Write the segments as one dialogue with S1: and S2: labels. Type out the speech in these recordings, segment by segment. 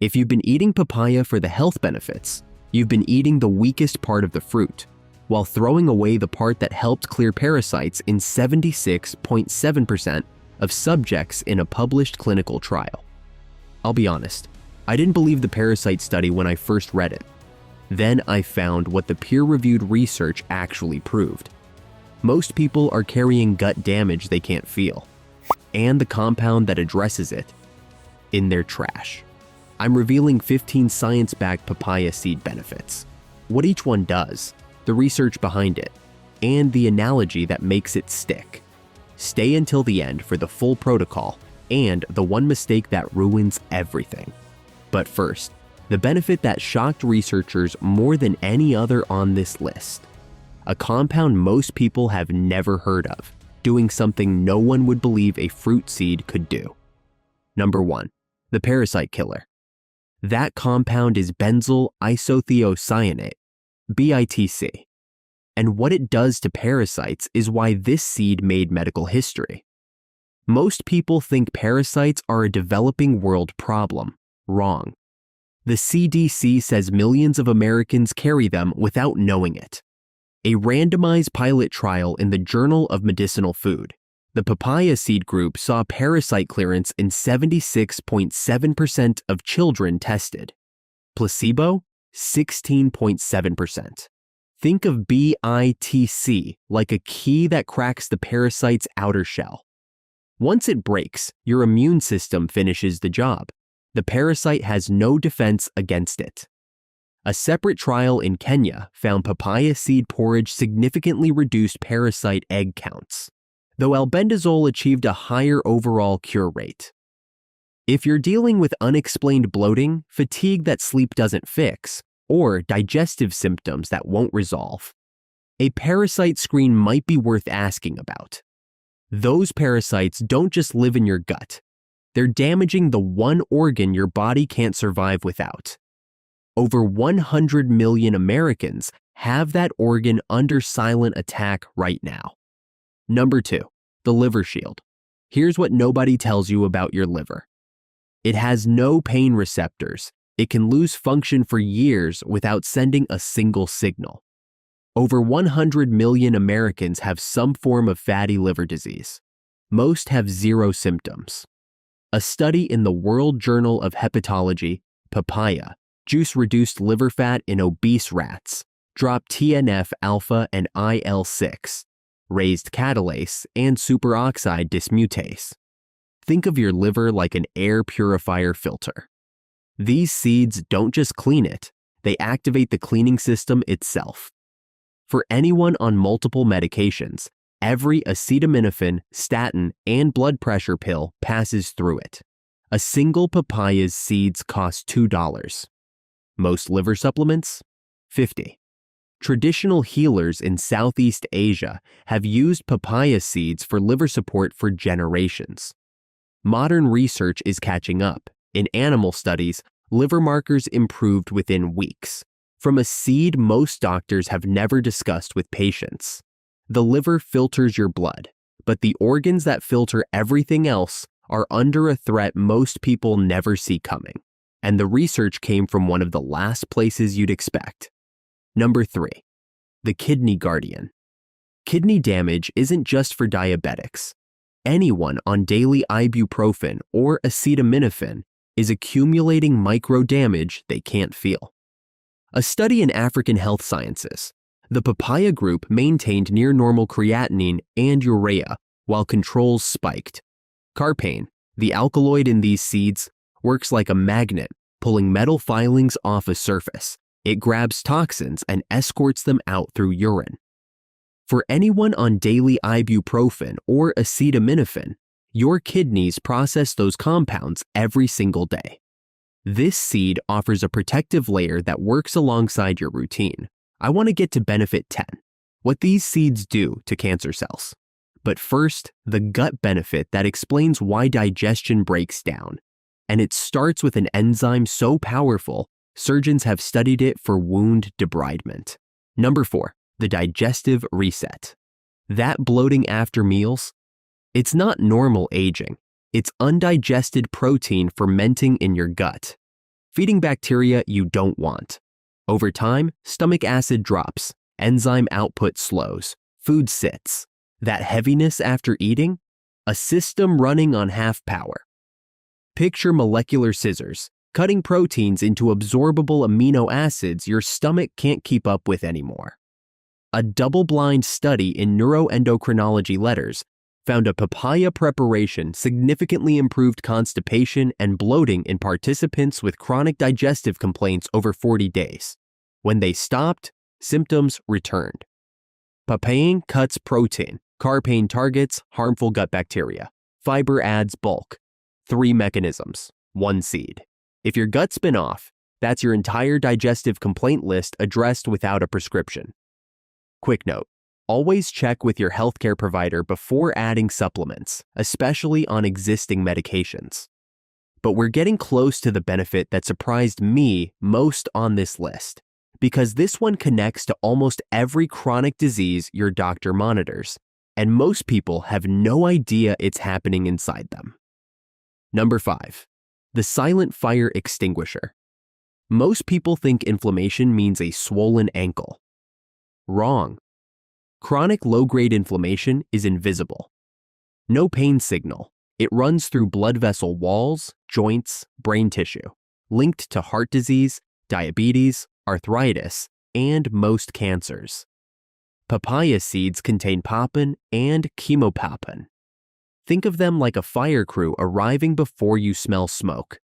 S1: If you've been eating papaya for the health benefits, you've been eating the weakest part of the fruit, while throwing away the part that helped clear parasites in 76.7% of subjects in a published clinical trial. I'll be honest, I didn't believe the parasite study when I first read it. Then I found what the peer-reviewed research actually proved. Most people are carrying gut damage they can't feel, and the compound that addresses it, in their trash. I'm revealing 15 science-backed papaya seed benefits, what each one does, the research behind it, and the analogy that makes it stick. Stay until the end for the full protocol and the one mistake that ruins everything. But first, the benefit that shocked researchers more than any other on this list. A compound most people have never heard of, doing something no one would believe a fruit seed could do. Number 1. The parasite killer. That compound is benzyl isothiocyanate, BITC. And what it does to parasites is why this seed made medical history. Most people think parasites are a developing world problem. Wrong. The CDC says millions of Americans carry them without knowing it. A randomized pilot trial in the Journal of Medicinal Food, the papaya seed group saw parasite clearance in 76.7% of children tested. Placebo, 16.7%. Think of BITC like a key that cracks the parasite's outer shell. Once it breaks, your immune system finishes the job. The parasite has no defense against it. A separate trial in Kenya found papaya seed porridge significantly reduced parasite egg counts, though albendazole achieved a higher overall cure rate. If you're dealing with unexplained bloating, fatigue that sleep doesn't fix, or digestive symptoms that won't resolve, a parasite screen might be worth asking about. Those parasites don't just live in your gut. They're damaging the one organ your body can't survive without. Over 100 million Americans have that organ under silent attack right now. Number 2, the liver shield. Here's what nobody tells you about your liver. It has no pain receptors. It can lose function for years without sending a single signal. Over 100 million Americans have some form of fatty liver disease. Most have zero symptoms. A study in the World Journal of Hepatology, Papaya, juice-reduced liver fat in obese rats, dropped TNF-alpha and IL-6, raised catalase and superoxide dismutase. Think of your liver like an air purifier filter. These seeds don't just clean it, they activate the cleaning system itself. For anyone on multiple medications, every acetaminophen, statin, and blood pressure pill passes through it. A single papaya's seeds cost $2. Most liver supplements? $50. Traditional healers in Southeast Asia have used papaya seeds for liver support for generations. Modern research is catching up. In animal studies, liver markers improved within weeks, from a seed most doctors have never discussed with patients. The liver filters your blood, but the organs that filter everything else are under a threat most people never see coming, and the research came from one of the last places you'd expect. Number 3, the kidney guardian. Kidney damage isn't just for diabetics. Anyone on daily ibuprofen or acetaminophen is accumulating micro damage they can't feel. A study in African Health Sciences, the papaya group maintained near normal creatinine and urea while controls spiked. Carpane, the alkaloid in these seeds, works like a magnet, pulling metal filings off a surface. It grabs toxins and escorts them out through urine. For anyone on daily ibuprofen or acetaminophen, your kidneys process those compounds every single day. This seed offers a protective layer that works alongside your routine. I want to get to benefit 10, what these seeds do to cancer cells. But first, the gut benefit that explains why digestion breaks down. And it starts with an enzyme so powerful, surgeons have studied it for wound debridement. Number 4, the digestive reset. That bloating after meals? It's not normal aging. It's undigested protein fermenting in your gut. feeding bacteria you don't want. Over time, stomach acid drops, enzyme output slows, food sits. That heaviness after eating? A system running on half power. Picture molecular scissors, cutting proteins into absorbable amino acids your stomach can't keep up with anymore. A double-blind study in Neuroendocrinology Letters found a papaya preparation significantly improved constipation and bloating in participants with chronic digestive complaints over 40 days. When they stopped, symptoms returned. Papain cuts protein, carpain targets harmful gut bacteria, fiber adds bulk. 3 mechanisms, 1 seed. If your gut's been off, that's your entire digestive complaint list addressed without a prescription. Quick note, always check with your healthcare provider before adding supplements, especially on existing medications. But we're getting close to the benefit that surprised me most on this list, because this one connects to almost every chronic disease your doctor monitors, and most people have no idea it's happening inside them. Number 5. The silent fire extinguisher. Most people think inflammation means a swollen ankle. Wrong. Chronic low-grade inflammation is invisible. No pain signal. It runs through blood vessel walls, joints, brain tissue, linked to heart disease, diabetes, arthritis, and most cancers. Papaya seeds contain papain and chemopapain. Think of them like a fire crew arriving before you smell smoke.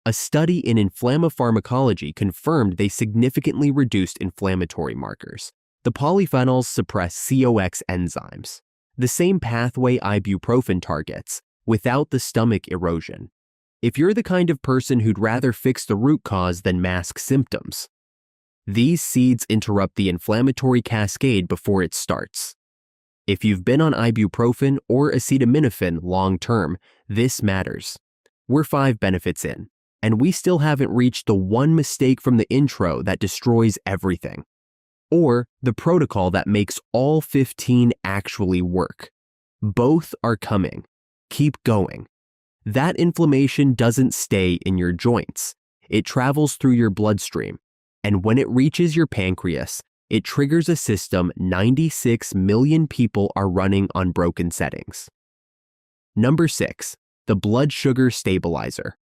S1: A study in inflammopharmacology confirmed they significantly reduced inflammatory markers. The polyphenols suppress COX enzymes, the same pathway ibuprofen targets, without the stomach erosion. If you're the kind of person who'd rather fix the root cause than mask symptoms, these seeds interrupt the inflammatory cascade before it starts. If you've been on ibuprofen or acetaminophen long-term, this matters. We're 5 benefits in, and we still haven't reached the one mistake from the intro that destroys everything, or the protocol that makes all 15 actually work. Both are coming. Keep going. That inflammation doesn't stay in your joints. It travels through your bloodstream, and when it reaches your pancreas, it triggers a system 96 million people are running on broken settings. Number 6. The blood sugar stabilizer.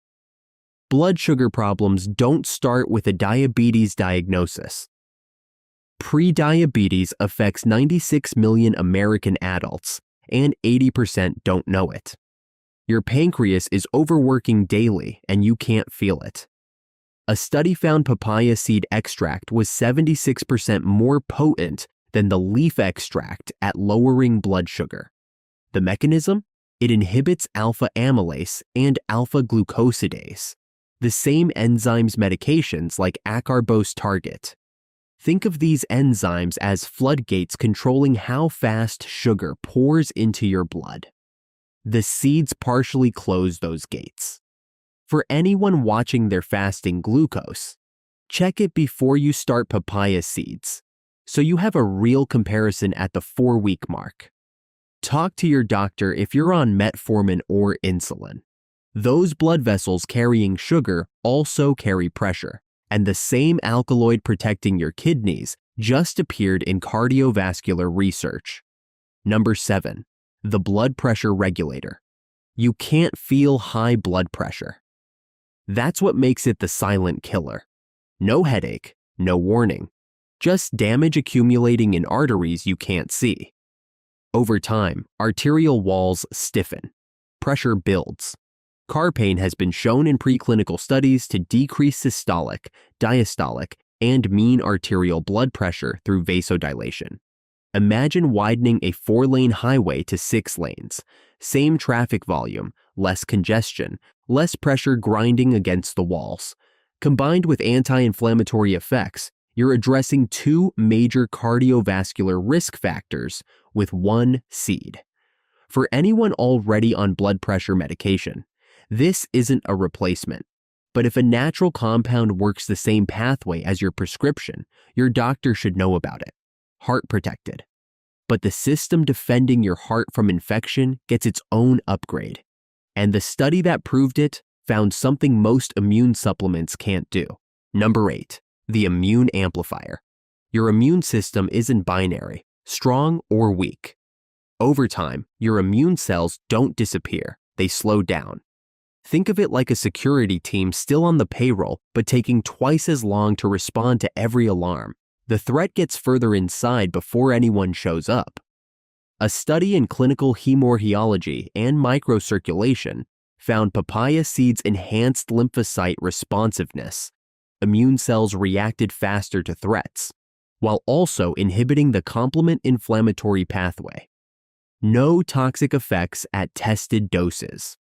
S1: Blood sugar problems don't start with a diabetes diagnosis. Prediabetes affects 96 million American adults, and 80% don't know it. Your pancreas is overworking daily, and you can't feel it. A study found papaya seed extract was 76% more potent than the leaf extract at lowering blood sugar. The mechanism? It inhibits alpha amylase and alpha glucosidase, the same enzymes medications like acarbose target. Think of these enzymes as floodgates controlling how fast sugar pours into your blood. The seeds partially close those gates. For anyone watching their fasting glucose, check it before you start papaya seeds, so you have a real comparison at the 4-week mark. Talk to your doctor if you're on metformin or insulin. Those blood vessels carrying sugar also carry pressure, and the same alkaloid protecting your kidneys just appeared in cardiovascular research. Number 7. The blood pressure regulator. You can't feel high blood pressure. That's what makes it the silent killer. No headache, no warning, just damage accumulating in arteries you can't see. Over time, arterial walls stiffen. Pressure builds. Carpain has been shown in preclinical studies to decrease systolic, diastolic, and mean arterial blood pressure through vasodilation. Imagine widening a 4-lane highway to 6 lanes. Same traffic volume, less congestion, less pressure grinding against the walls. Combined with anti-inflammatory effects, you're addressing 2 major cardiovascular risk factors with 1 seed. For anyone already on blood pressure medication, this isn't a replacement. But if a natural compound works the same pathway as your prescription, your doctor should know about it. Heart protected. But the system defending your heart from infection gets its own upgrade. And the study that proved it found something most immune supplements can't do. Number 8, the immune amplifier. Your immune system isn't binary, strong or weak. Over time, your immune cells don't disappear, they slow down. Think of it like a security team still on the payroll, but taking twice as long to respond to every alarm. The threat gets further inside before anyone shows up. A study in clinical hemorrheology and microcirculation found papaya seeds enhanced lymphocyte responsiveness. Immune cells reacted faster to threats, while also inhibiting the complement inflammatory pathway. No toxic effects at tested doses.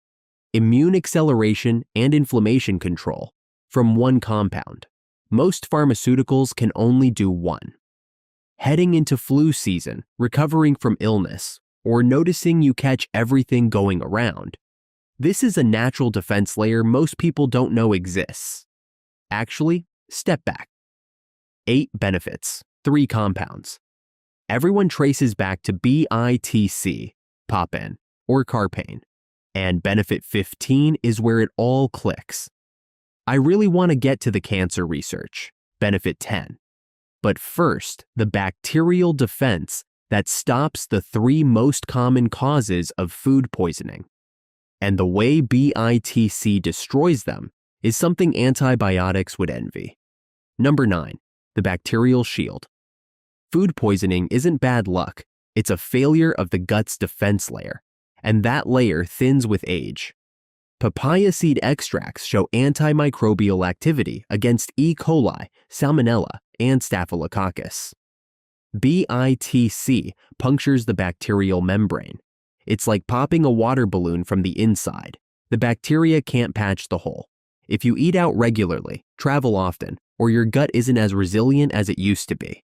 S1: Immune acceleration and inflammation control from one compound. Most pharmaceuticals can only do one. Heading into flu season, recovering from illness, or noticing you catch everything going around. This is a natural defense layer most people don't know exists. Actually, step back. 8 benefits, 3 compounds. Everyone traces back to BITC, papain, or carpain, and benefit 15 is where it all clicks. I really want to get to the cancer research, benefit 10. But first, the bacterial defense that stops the 3 most common causes of food poisoning. And the way BITC destroys them is something antibiotics would envy. Number 9, the bacterial shield. Food poisoning isn't bad luck, it's a failure of the gut's defense layer, and that layer thins with age. Papaya seed extracts show antimicrobial activity against E. coli, Salmonella, and Staphylococcus. BITC punctures the bacterial membrane. It's like popping a water balloon from the inside. The bacteria can't patch the hole. If you eat out regularly, travel often, or your gut isn't as resilient as it used to be.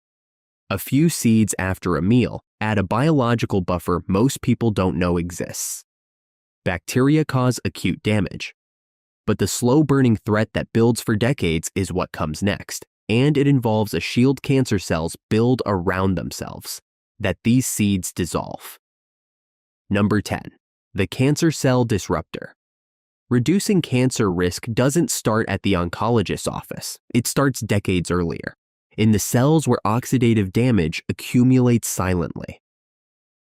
S1: A few seeds after a meal add a biological buffer most people don't know exists. Bacteria cause acute damage. But the slow-burning threat that builds for decades is what comes next, and it involves a shield cancer cells build around themselves, that these seeds dissolve. Number 10, the cancer cell disruptor. Reducing cancer risk doesn't start at the oncologist's office. It starts decades earlier, in the cells where oxidative damage accumulates silently.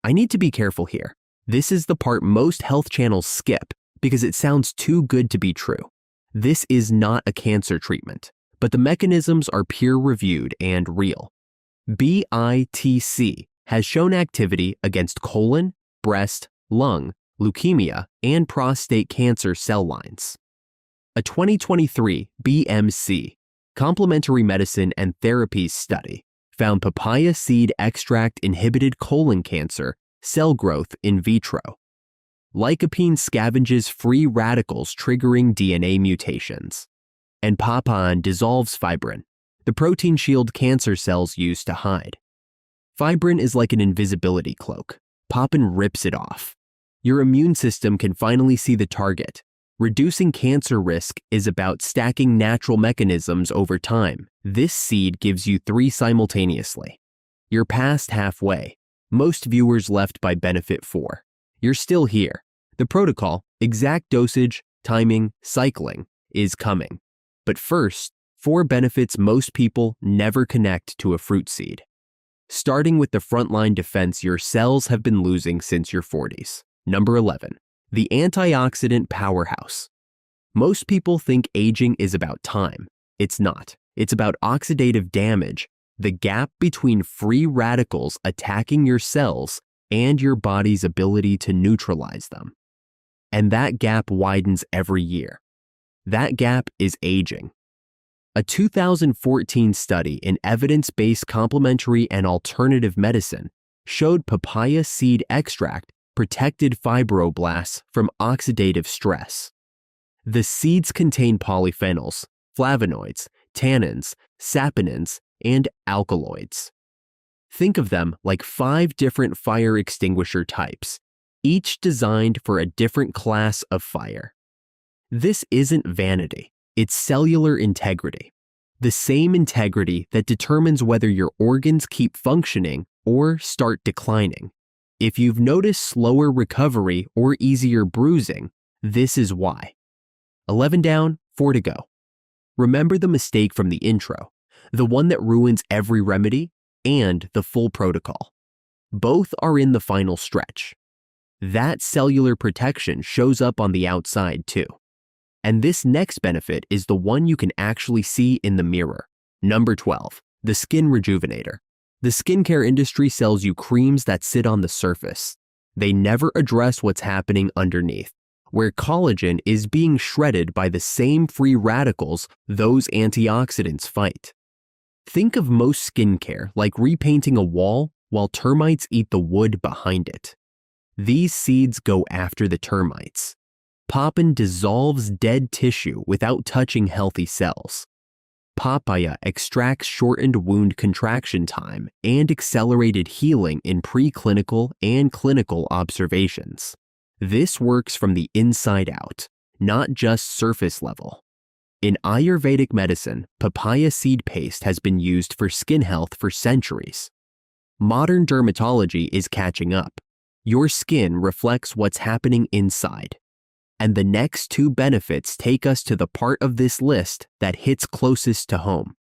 S1: I need to be careful here. This is the part most health channels skip because it sounds too good to be true. This is not a cancer treatment, but the mechanisms are peer-reviewed and real. BITC has shown activity against colon, breast, lung, leukemia, and prostate cancer cell lines. A 2023 BMC, Complementary Medicine and Therapies study, found papaya seed extract inhibited colon cancer cell growth in vitro. Lycopene scavenges free radicals triggering DNA mutations. And papain dissolves fibrin, the protein shield cancer cells use to hide. Fibrin is like an invisibility cloak. Papain rips it off. Your immune system can finally see the target. Reducing cancer risk is about stacking natural mechanisms over time. This seed gives you 3 simultaneously. You're past halfway. Most viewers left by benefit 4. You're still here. The protocol, exact dosage, timing, cycling, is coming. But first, 4 benefits most people never connect to a fruit seed. Starting with the frontline defense your cells have been losing since your 40s. Number 11, the antioxidant powerhouse. Most people think aging is about time. It's not. It's about oxidative damage, the gap between free radicals attacking your cells and your body's ability to neutralize them. And that gap widens every year. That gap is aging. A 2014 study in evidence-based complementary and alternative medicine showed papaya seed extract protected fibroblasts from oxidative stress. The seeds contain polyphenols, flavonoids, tannins, saponins, and alkaloids. Think of them like 5 different fire extinguisher types, each designed for a different class of fire. This isn't vanity, it's cellular integrity. The same integrity that determines whether your organs keep functioning or start declining. If you've noticed slower recovery or easier bruising, this is why. 11 down, 4 to go. Remember the mistake from the intro, the one that ruins every remedy, and the full protocol. Both are in the final stretch. That cellular protection shows up on the outside too. And this next benefit is the one you can actually see in the mirror. Number 12, the Skin Rejuvenator. The skincare industry sells you creams that sit on the surface. They never address what's happening underneath, where collagen is being shredded by the same free radicals those antioxidants fight. Think of most skincare like repainting a wall while termites eat the wood behind it. These seeds go after the termites. Poppin dissolves dead tissue without touching healthy cells. Papaya extracts shortened wound contraction time and accelerated healing in preclinical and clinical observations. This works from the inside out, not just surface level. In Ayurvedic medicine, papaya seed paste has been used for skin health for centuries. Modern dermatology is catching up. Your skin reflects what's happening inside. And the next two benefits take us to the part of this list that hits closest to home,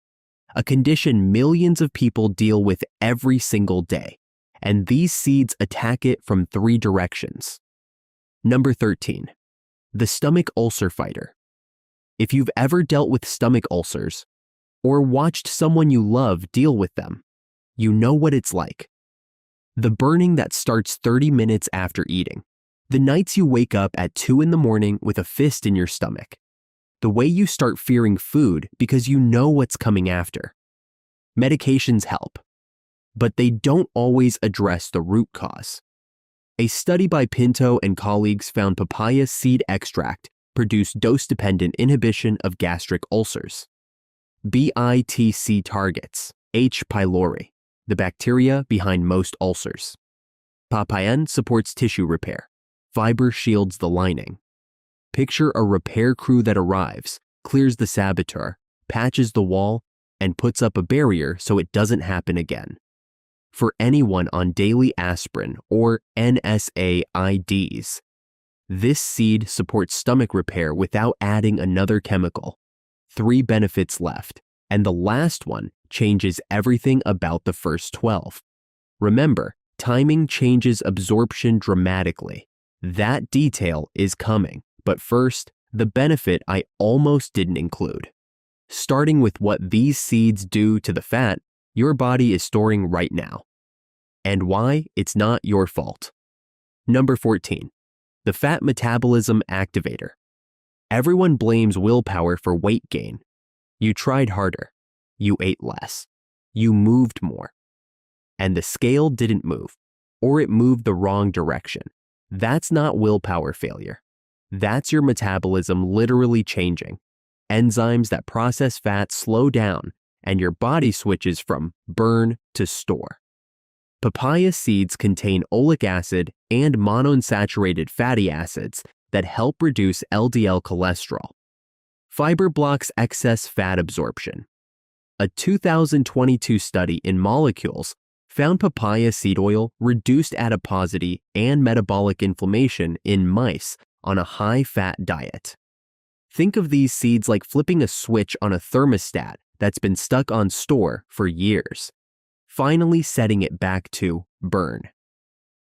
S1: a condition millions of people deal with every single day, and these seeds attack it from 3 directions. Number 13, the stomach ulcer fighter. If you've ever dealt with stomach ulcers, or watched someone you love deal with them, you know what it's like. The burning that starts 30 minutes after eating. The nights you wake up at 2 in the morning with a fist in your stomach. The way you start fearing food because you know what's coming after. Medications help, but they don't always address the root cause. A study by Pinto and colleagues found papaya seed extract produced dose-dependent inhibition of gastric ulcers. BITC targets H. pylori, the bacteria behind most ulcers. Papayan supports tissue repair. Fiber shields the lining. Picture a repair crew that arrives, clears the saboteur, patches the wall, and puts up a barrier so it doesn't happen again. For anyone on daily aspirin or NSAIDs, this seed supports stomach repair without adding another chemical. 3 benefits left, and the last one changes everything about the first 12. Remember, timing changes absorption dramatically. That detail is coming, but first, the benefit I almost didn't include. Starting with what these seeds do to the fat your body is storing right now, and why it's not your fault. Number 14, the fat metabolism activator. Everyone blames willpower for weight gain. You tried harder. You ate less. You moved more. And the scale didn't move, or it moved the wrong direction. That's not willpower failure. That's your metabolism literally changing. Enzymes that process fat slow down, and your body switches from burn to store. Papaya seeds contain oleic acid and monounsaturated fatty acids that help reduce LDL cholesterol. Fiber blocks excess fat absorption. A 2022 study in Molecules found papaya seed oil reduced adiposity and metabolic inflammation in mice on a high-fat diet. Think of these seeds like flipping a switch on a thermostat that's been stuck on store for years, finally setting it back to burn.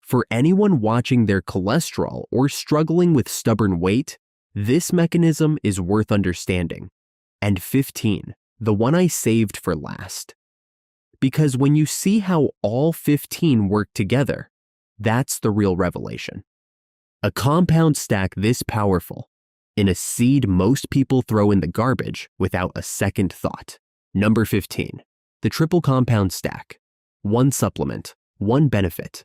S1: For anyone watching their cholesterol or struggling with stubborn weight, this mechanism is worth understanding. And 15, the one I saved for last. Because when you see how all 15 work together, that's the real revelation. A compound stack this powerful in a seed most people throw in the garbage without a second thought. Number 15, the triple compound stack. 1 supplement, 1 benefit.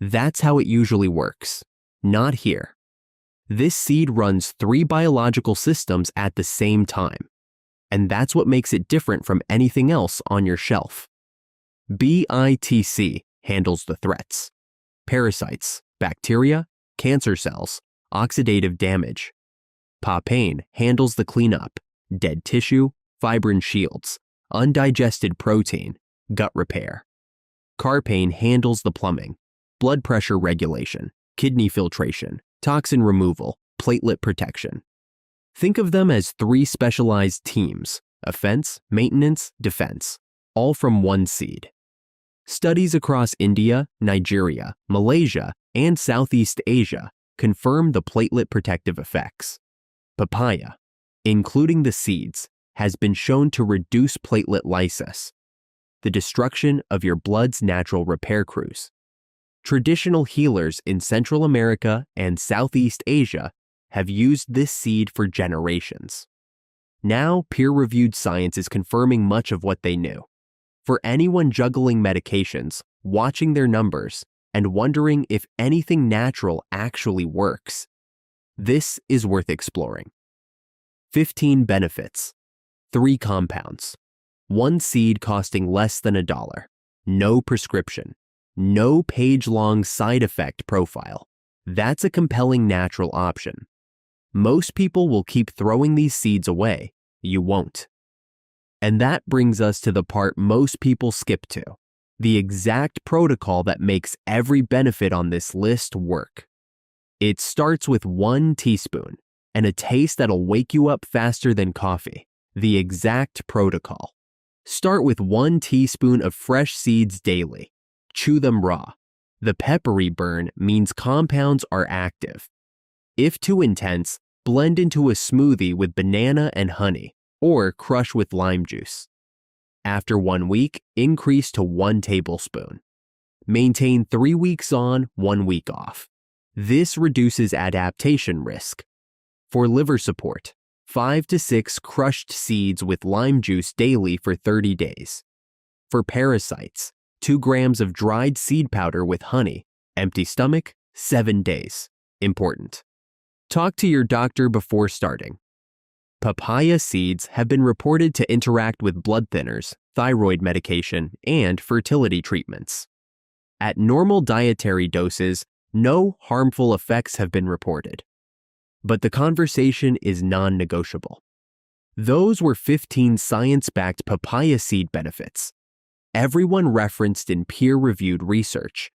S1: That's how it usually works. Not here. This seed runs 3 biological systems at the same time, and that's what makes it different from anything else on your shelf. BITC handles the threats: parasites, bacteria, cancer cells, oxidative damage. Papain handles the cleanup: dead tissue, fibrin shields, undigested protein, gut repair. Carpain handles the plumbing: blood pressure regulation, kidney filtration, toxin removal, platelet protection. Think of them as 3 specialized teams: offense, maintenance, defense, all from one seed. Studies across India, Nigeria, Malaysia, and Southeast Asia confirm the platelet protective effects. Papaya, including the seeds, has been shown to reduce platelet lysis, the destruction of your blood's natural repair crews. Traditional healers in Central America and Southeast Asia have used this seed for generations. Now, peer-reviewed science is confirming much of what they knew. For anyone juggling medications, watching their numbers, and wondering if anything natural actually works, this is worth exploring. 15 benefits. 3 compounds. 1 seed costing less than $1. No prescription. No page-long side effect profile. That's a compelling natural option. Most people will keep throwing these seeds away. You won't. And that brings us to the part most people skip to, the exact protocol that makes every benefit on this list work. It starts with 1 teaspoon and a taste that'll wake you up faster than coffee. The exact protocol. Start with 1 teaspoon of fresh seeds daily. Chew them raw. The peppery burn means compounds are active. If too intense, blend into a smoothie with banana and honey, or crush with lime juice. After 1 week, increase to 1 tablespoon. Maintain 3 weeks on, 1 week off. This reduces adaptation risk. For liver support, 5 to 6 crushed seeds with lime juice daily for 30 days. For parasites, 2 grams of dried seed powder with honey, empty stomach, 7 days. Important. Talk to your doctor before starting. Papaya seeds have been reported to interact with blood thinners, thyroid medication, and fertility treatments. At normal dietary doses, no harmful effects have been reported. But the conversation is non-negotiable. Those were 15 science-backed papaya seed benefits, everyone referenced in peer-reviewed research,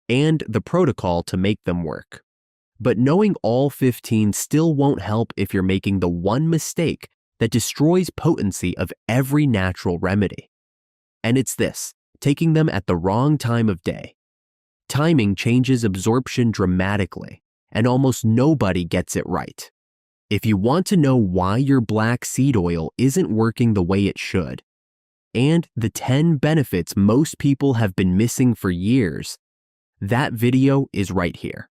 S1: and the protocol to make them work. But knowing all 15 still won't help if you're making the one mistake that destroys potency of every natural remedy. And it's this: taking them at the wrong time of day. Timing changes absorption dramatically, and almost nobody gets it right. If you want to know why your black seed oil isn't working the way it should, and the 10 benefits most people have been missing for years, that video is right here.